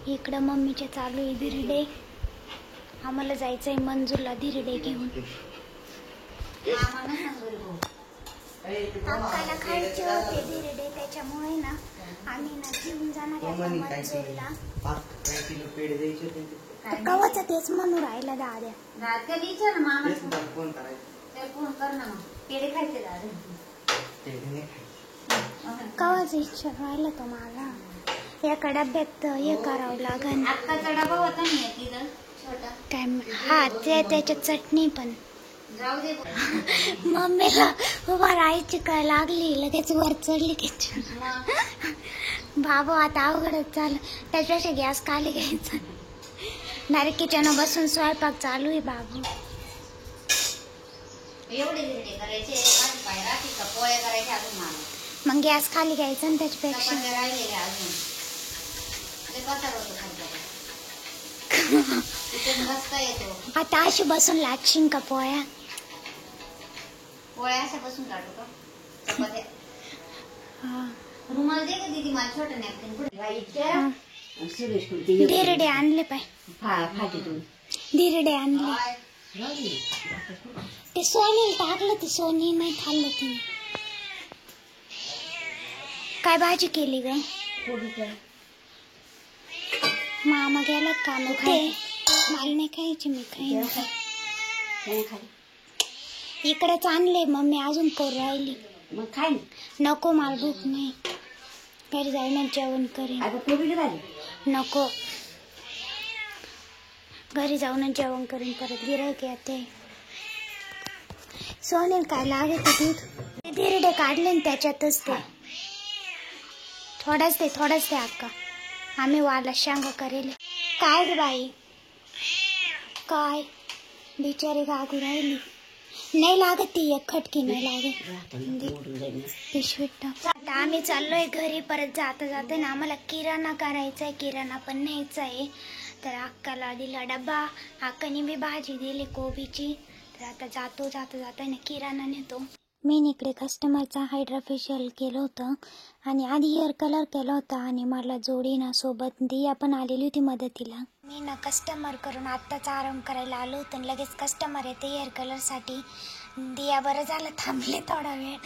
इकडं मम्मीचे चालू आहे धिरडे. आम्हाला जायचंय मंजूला धिरडे घेऊन. काकाला खायचे होते धिरडे, त्याच्यामुळे ना आम्ही ना घेऊन जाणार आहे मंजूला. कवाचा तेच म्हणून राहिला दाद्या. कवाच इच्छा राहिला तो मला. एका डब्यात हे करावं लागेल. काय हा ते त्याच्यात चटणी पण. मम्मीला उभा राहायची काय लागली, लगेच वर चढली किचन. बाबू आता अवघडच झालं. त्याच्याशी गॅस खाली घ्यायचा. डायरेक्ट किचन बसून स्वयंपाक चालू आहे. बाबू मग गॅस खाली घ्यायचा ना त्याच्यापेक्षा. आता अशी बसून लाटशील का पोळ्या? पोळ्या अशा बसून लाटू का? चपात्या रुमाल दे का दीदी मला छोटा नॅपकिन पुढे. धिरडे आणले पाय. धिरडे आणले. ते सोनीला टाकलं, ते सोनी नाही खाल्लं तिने. काय भाजी केली ग? मामा गेला का? ते मला नाही खायची, मी खाईन. इकडेच आणले मम्मी, अजून करू राहिली. मग खाईन. नको मला भूक नाही. घरी जाऊन जेवण करेन. नको, घरी जाऊन जेवण करेन. परत गिऱ्हाईक येते. सोनेल काय लागत दूध. ते धिरडे काढले ना त्याच्यातच ते. थोडाच दे अक्का. आम्ही वाला शेंगा करेल. काय ग बाई, काय बिचारी गागू राहिली. नाही लागत ती, एक खटकी नाही लागत. पिशवीत टाक. आता आम्ही चाललोय घरी. परत जाता ना आम्हाला किराणा करायचा. किराणा पण न्यायचा आहे. तर अक्काला दिला डबा. अक्काने बी भाजी दिली कोबीची. तर आता जाता ना किराणा नेतो. मी इकडे कस्टमरचा हायड्रा फेशियल केलं होतं आणि आधी हेअर कलर केला होता. आणि मला जोडीना सोबत दिया पण आलेली होती मदतीला. मी ना कस्टमर करून आत्ताच आराम करायला आलो होतो. लगेच कस्टमर येते हेअर कलरसाठी. दिया बरं झालं थांबले थोडा वेळ.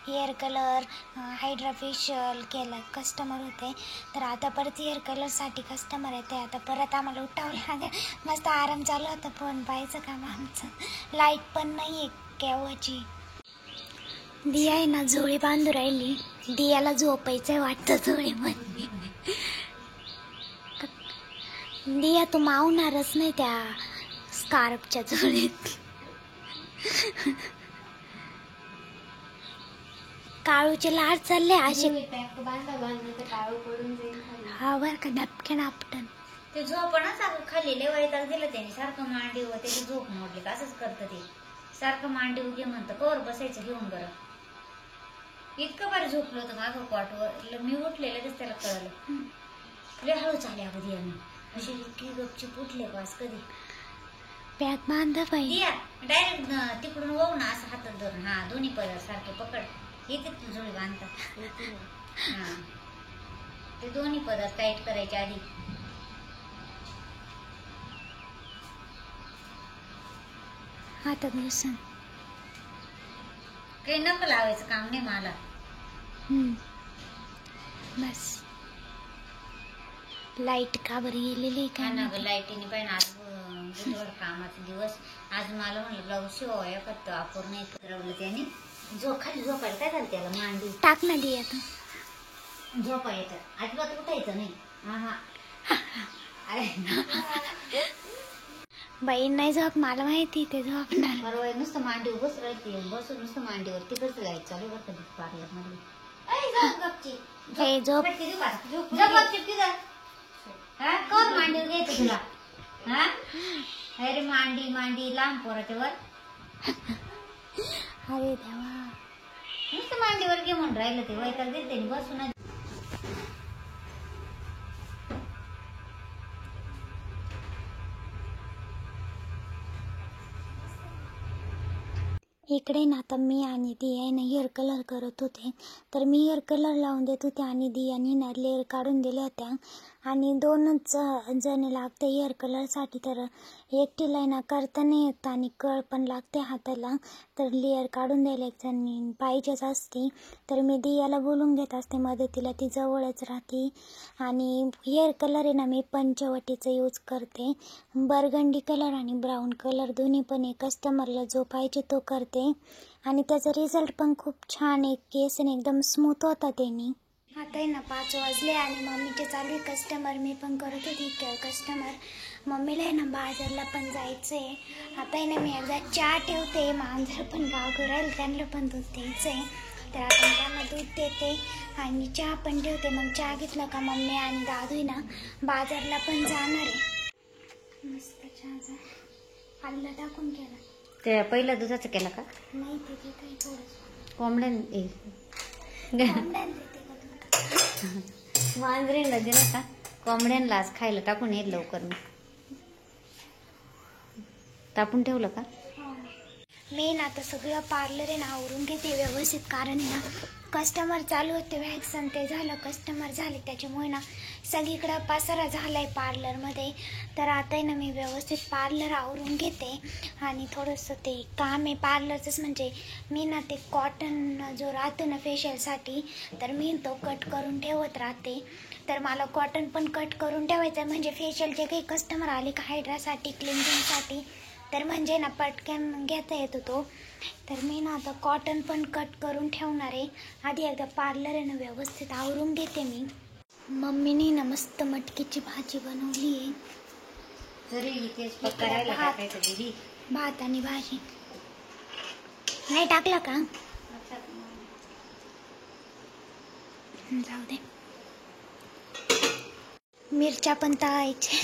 हेअर कलर हायड्रा फेशियल केलं, कस्टमर होते. तर आता परत हेअर कलरसाठी कस्टमर येते. आता परत आम्हाला उठावं लागेल. मस्त आराम चालू होता. फोन पाहायचं काम आमचं. लाईट पण नाही आहे केव्हाची. दिया आहे ना झोळी बांधू राहिली. दियाला झोपायचंय वाटतं झोळीमध्ये. दिया तू मावणारच नाही त्या स्कार्फच्या झोळीत. काळूचे लाड चालले असे. हा बर का, धपक्यान आपटन. ते झोपणच खाली लेवायला दिलं त्याने. सारखं मांडी व त्याची झोप मोडली का असंच करतं ते. सारखं मांडी उगे म्हणतं कवर बसायचं घेऊन. बरं इतकं बरं झोपलं होतं मागं कॉटवर. मी उठले लगेच त्याला कळलं. लय हळू चालले अगदी दियाने. अशी इतकी गपचीप उठले बस कधी. बॅग बांधा पाहिजे. दिया डायरेक्ट तिकडून वळू ना असं हातात धरून. हा दोन्ही पदर सारखे पकड. येते तू जोडी बांधतात. हा ते दोन्ही पदर टाईट करायचे आधी. हातात बसून काही नको लावायचं काम नाही मला. बस. लाईट का बरं गेलेली काय ना ग लाईटीने पाहिजे. आज बुधवार कामाचा दिवस. आज मला म्हणलं ब्लाऊज शिवाय फक्त अपूर्ण नाही फिरवलं त्याने. खाली झोपायला काय झालं त्याला मांडी. टाक ना दिया तू. झोपा येतं अजिबात उठायचं नाही. बाई नाही झोप, मला माहिती ते झोपणार. बरोबर नुसतं मांडीवर बस राहते. बसून नुसतं मांडीवर तिकडच जायचं चालू बघ पार्लर मध्ये. झोप कर मांडीवर घ्यायचं तुला. हा अरे मांडी लांब पोराच्या वर. अरे देवा, नुसतं मांडीवर घे म्हणून राहिलं ते. वैताग देते बसून. इकडे ना आता मी आणि दिया ना हेअर कलर करत होते. तर मी हेअर कलर लावून देत होते आणि दियानी ना लेअर काढून दिल्या होत्या. आणि 2च जण लागते हेअर कलरसाठी. तर एकटीला ना करता नाही येत आणि कळ पण लागते हाताला. तर लेअर काढून द्यायला एक जण पाहिजेच असते. तर मी दियाला बोलून घेत असते मदतीला, ती जवळच राहते. आणि हेअर कलर आहे ना मी पंचवटीचं यूज करते. बर्गंडी कलर आणि ब्राऊन कलर दोन्ही पण आहे. कस्टमरला जो पाहिजे तो करते आणि त्याचा रिझल्ट पण खूप छान आहे. केस एकदम स्मूथ होता त्यांनी. आता आहे ना 5 वाजले आणि मम्मीचे चालू आहे कस्टमर. मी पण करत होती कस्टमर. मम्मीला आहे ना बाजारला पण जायचं आहे. आता आहे ना मी एकदा चहा ठेवते. मांजर पण गाव राहील, त्यांना पण दूध द्यायचं आहे. तर आपण त्यांना दूध देते आणि चहा पण ठेवते. मग चहा घेतला का मम्मी आणि दादू आहे ना बाजारला पण जाणार आहे. मस्त चहा आल्ला टाकून केला. ते पहिलं दुधाचं केलं का? नाही ते काही थोडंसं कोंबड्यान मांजरीला दिलं का? कोंबड्यांना आज खायला टाकून येईल लवकर. मी तापून ठेवलं का? मी ना आता सगळं पार्लर आहे ना आवरून घेते व्यवस्थित. कारण ना कस्टमर चालू होते, वॅक्सन ते झालं, कस्टमर झाले, त्याच्यामुळे ना सगळीकडं पसारा झाला आहे पार्लरमध्ये. तर आता आहे ना मी व्यवस्थित पार्लर आवरून घेते. आणि थोडंसं ते काम आहे पार्लरचंच, म्हणजे मी ना ते कॉटन जो राहतो ना फेशियलसाठी, तर मी तो कट करून ठेवत राहते. तर मला कॉटन पण कट करून ठेवायचं, म्हणजे फेशियलचे काही कस्टमर आले का हायड्रासाठी, क्लिन्झिंगसाठी, तर म्हणजे ना पटकन घेता येतो तो. तर मी ना आता कॉटन पण कट करून ठेवणार आहे. आधी एकदा पार्लर आहे ना व्यवस्थित आवरून घेते मी. मम्मीने ना मस्त मटकीची भाजी बनवली आहे. भात आणि भाजी नाही टाकला का? जाऊ दे. मिरच्या पण तळायचे.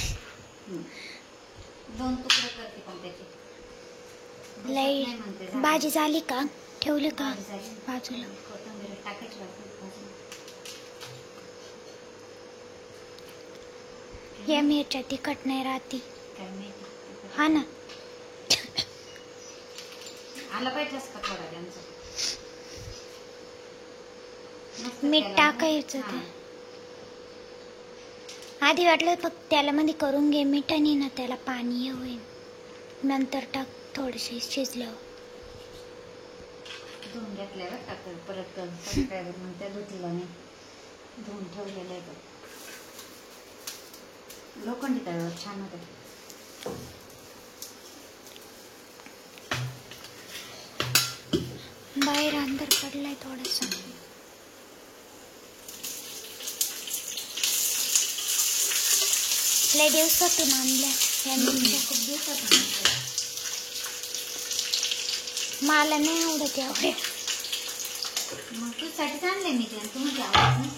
2 तुकडे करते पण त्याचे. लाईट भाजी झाली का? ठेवलं का बाजूला? कोथिंबीर टाकायची या मिरच्या तिखट नाही राहती. हा ना. आला पाहिजेच का थोडा त्यांचं? मीठ टाकायचं ते. आधी वाटलं फक्त त्याला मध्ये करून घे मिठाने ना त्याला पाणी होईल, नंतर टाक थोडेसे शिजल्यावर. धुवून घेतल्यावर टाकलं परत सबस्क्रायबर मग त्या धुतलं नाही, धुवून ठेवलेलं आहे. लोखंडी तव्यावर छान होतं. बाहेर अंधार पडलाय थोडासा. लय दिवसातून आणल्या या मिरच्या. खूप दिवसात मला नाही आवडत एवढे. मग तुझ्यासाठीच आणले मी ते, तुम्हाला आवडत नाही.